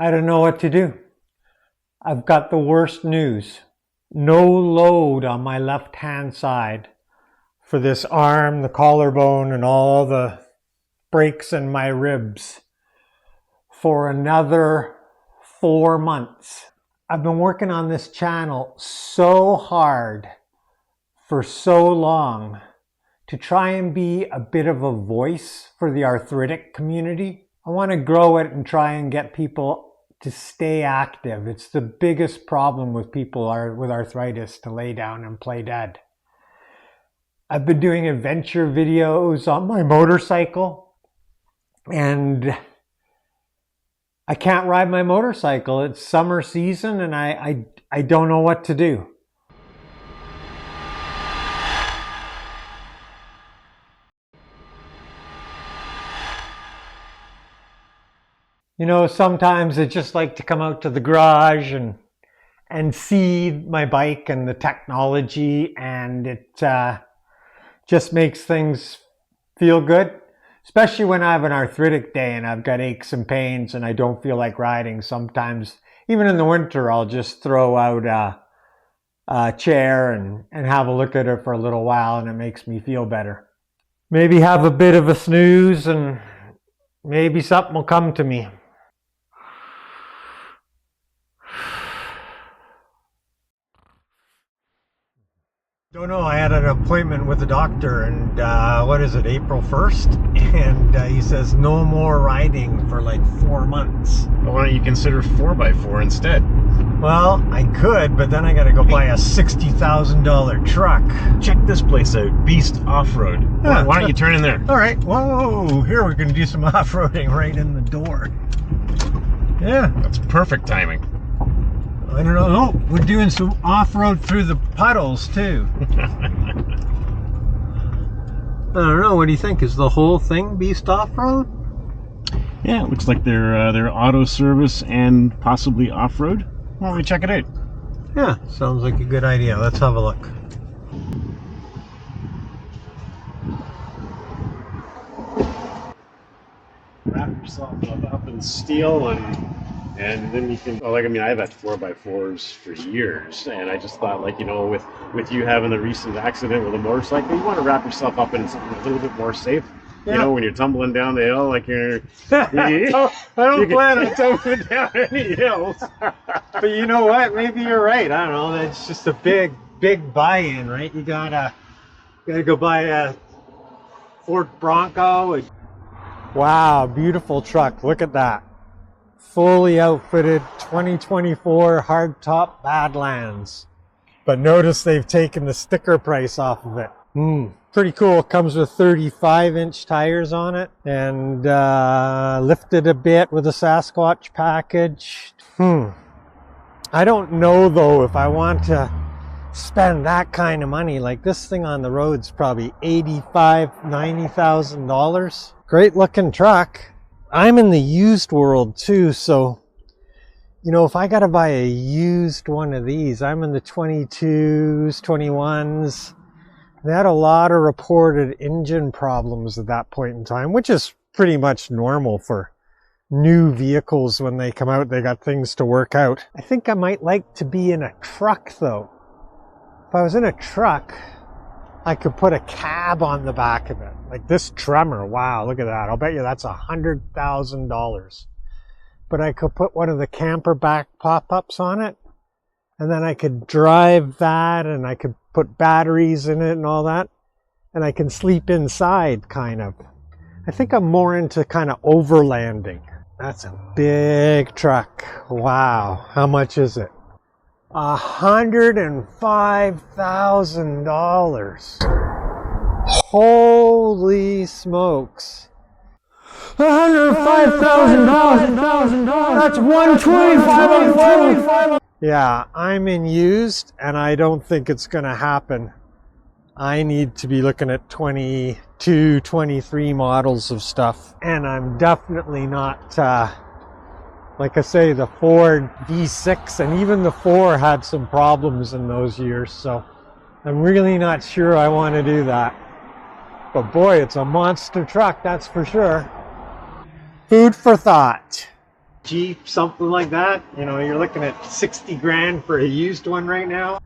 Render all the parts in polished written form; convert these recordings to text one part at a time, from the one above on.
I don't know what to do. I've got the worst news. No load on my left-hand side for this arm, the collarbone, and all the breaks in my ribs for another 4 months. I've been working on this channel so hard for so long to try and be a bit of a voice for the arthritic community. I want to grow it and try and get people to stay active. It's the biggest problem with people with arthritis, to lay down and play dead. I've been doing adventure videos on my motorcycle, and I can't ride my motorcycle. It's summer season and I don't know what to do. You know, sometimes I just like to come out to the garage and see my bike and the technology, and it just makes things feel good. Especially when I have an arthritic day and I've got aches and pains and I don't feel like riding. Sometimes, even in the winter, I'll just throw out a chair and have a look at it for a little while, and it makes me feel better. Maybe have a bit of a snooze and maybe something will come to me. Don't know, I had an appointment with the doctor, and what is it, April 1st? And he says no more riding for like 4 months. Well, why don't you consider 4x4 instead? Well, I could, but then I gotta go buy a $60,000 truck. Check this place out, Beast Offroad. Yeah, why don't you turn in there? All right, whoa, here we're gonna do some off-roading right in the door. Yeah. That's perfect timing. I don't know. Oh, we're doing some off-road through the puddles too. I don't know. What do you think? Is the whole thing Beast Offroad? Yeah, it looks like they're auto service and possibly off-road. Why don't we check it out? Yeah, sounds like a good idea. Let's have a look. Wrap yourself up in steel and then you can, well, like, I mean, I've had 4x4s for years, and I just thought, like, you know, with you having the recent accident with a motorcycle, you want to wrap yourself up in something a little bit more safe. Yeah. You know, when you're tumbling down the hill, like I don't plan on tumbling down any hills. But you know what? Maybe you're right. I don't know. That's just a big buy-in, right? You gotta go buy a Ford Bronco. Wow, beautiful truck. Look at that. Fully outfitted 2024 hardtop Badlands. But notice they've taken the sticker price off of it. Pretty cool. It comes with 35-inch tires on it, and lifted a bit with a Sasquatch package. I don't know though if I want to spend that kind of money. Like, this thing on the road's probably $80,000-$90,000. Great looking truck. I'm in the used world too, so, you know, if I gotta buy a used one of these, I'm in the 22s, 21s. They had a lot of reported engine problems at that point in time, which is pretty much normal for new vehicles. When they come out, they got things to work out. I think I might like to be in a truck though. If I was in a truck, I could put a cab on the back of it. Like this Tremor, wow, look at that. I'll bet you that's $100,000. But I could put one of the camper back pop-ups on it, and then I could drive that, and I could put batteries in it and all that, and I can sleep inside, kind of. I think I'm more into kind of overlanding. That's a big truck. Wow, how much is it? $105,000. Holy smokes. $105,000. That's $125,000. Yeah, I'm in used, and I don't think it's going to happen. I need to be looking at 22, 23 models of stuff. And I'm definitely not, like I say, the Ford V6 and even the 4 had some problems in those years. So I'm really not sure I want to do that. But boy, it's a monster truck, that's for sure. Food for thought. Jeep, something like that. You know, you're looking at 60 grand for a used one right now.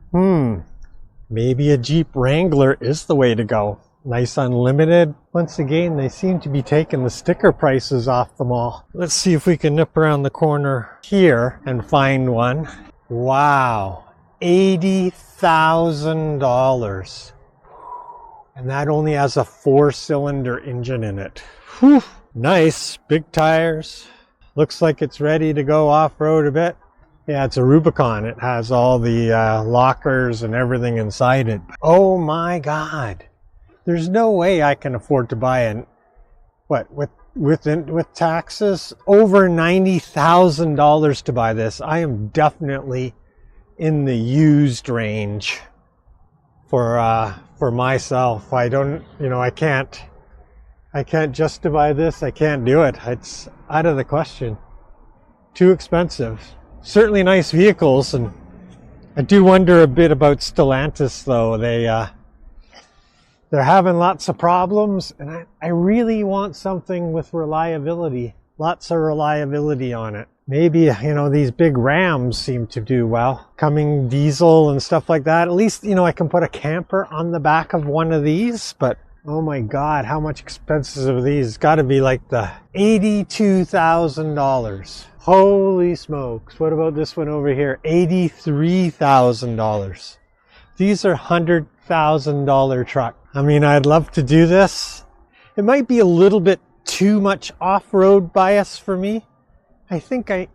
Maybe a Jeep Wrangler is the way to go. Nice unlimited. Once again, they seem to be taking the sticker prices off them all. Let's see if we can nip around the corner here and find one. Wow, $80,000. And that only has a 4-cylinder engine in it. Whew. Nice, big tires. Looks like it's ready to go off-road a bit. Yeah, it's a Rubicon. It has all the lockers and everything inside it. Oh my God. There's no way I can afford to buy an, with taxes, over $90,000 to buy this. I am definitely in the used range for myself. I don't, you know, I can't justify this. I can't do it. It's out of the question. Too expensive. Certainly nice vehicles, and I do wonder a bit about Stellantis though. They're having lots of problems, and I really want something with reliability. Lots of reliability on it. Maybe, you know, these big Rams seem to do well. Coming diesel and stuff like that. At least, you know, I can put a camper on the back of one of these, but oh my God, how much expenses are these? It's got to be like the $82,000. Holy smokes. What about this one over here? $83,000. These are $100,000 truck. I mean, I'd love to do this. It might be a little bit too much off-road bias for me. I think I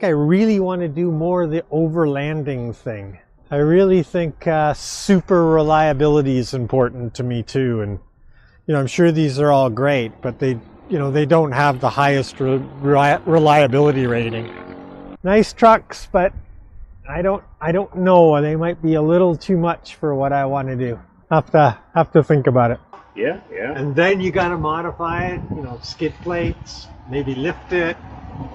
really want to do more of the overlanding thing. I really think super reliability is important to me too. And you know, I'm sure these are all great, but they don't have the highest reliability rating. Nice trucks, but I don't know. They might be a little too much for what I want to do. Have to think about it. Yeah. And then you got to modify it. You know, skid plates, maybe lift it.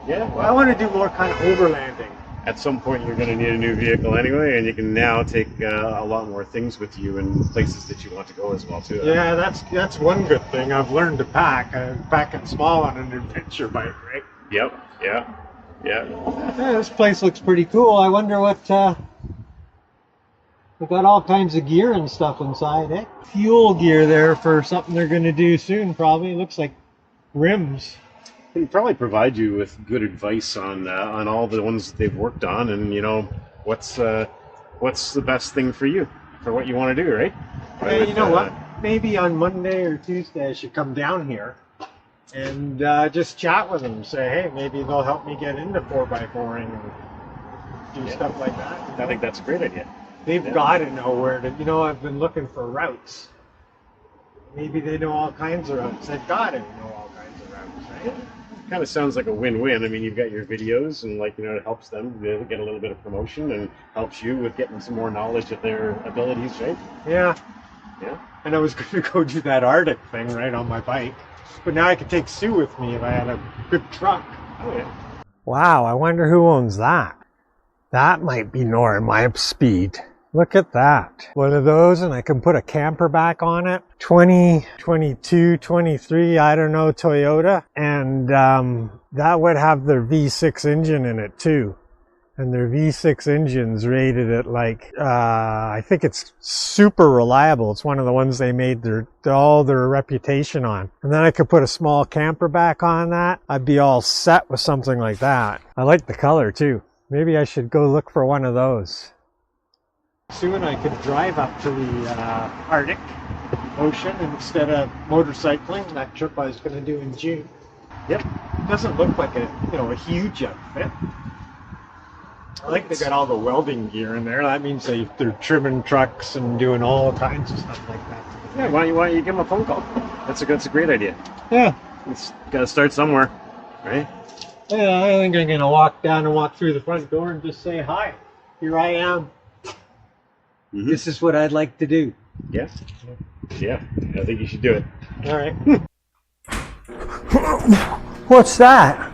Yeah. Well, I want to do more kind of overlanding. At some point, you're going to need a new vehicle anyway, and you can now take a lot more things with you and places that you want to go as well too. Yeah, that's one good thing. I've learned to pack. I'm packing small on an adventure bike, right? Yep. Yeah. This place looks pretty cool. I wonder what. They've got all kinds of gear and stuff inside, eh? Fuel gear there for something they're going to do soon, probably. It looks like rims. They can probably provide you with good advice on all the ones that they've worked on, and you know what's the best thing for you for what you want to do, right? Hey, you know what? Maybe on Monday or Tuesday I should come down here and just chat with them. Say, hey, maybe they'll help me get into 4x4ing and do stuff like that. You know? I think that's a great idea. They've got to know where to. You know, I've been looking for routes. Maybe they know all kinds of routes. They've got to know all kinds of routes, right? Kind of sounds like a win-win. I mean, you've got your videos, and like, you know, it helps them get a little bit of promotion, and helps you with getting some more knowledge of their abilities, right? Yeah. Yeah. And I was going to go do that Arctic thing right on my bike, but now I could take Sue with me if I had a good truck. Oh yeah. Wow, I wonder who owns that. That might be more my speed. Look at that. One of those, and I can put a camper back on it. 2022, 23, I don't know, Toyota. And that would have their V6 engine in it too. And their V6 engine's rated at like, I think it's super reliable. It's one of the ones they made all their reputation on. And then I could put a small camper back on that. I'd be all set with something like that. I like the color too. Maybe I should go look for one of those. Sue and I could drive up to the Arctic Ocean instead of motorcycling, that trip I was going to do in June. Yep. It doesn't look like a huge outfit. I think they got all the welding gear in there. That means they're trimming trucks and doing all kinds of stuff like that. Yeah. Why don't you give them a phone call? That's a great idea. Yeah. It's got to start somewhere, right? Yeah, I think I'm going to walk down and walk through the front door and just say, hi, here I am. Mm-hmm. This is what I'd like to do. Yeah. Yeah, I think you should do it. All right. What's that?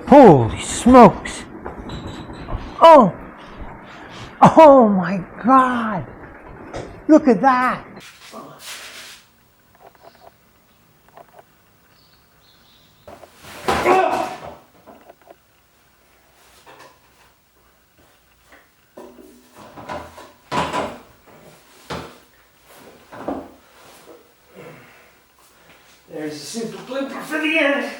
Holy smokes. Oh my God. Look at that. There's a super blooper for the end.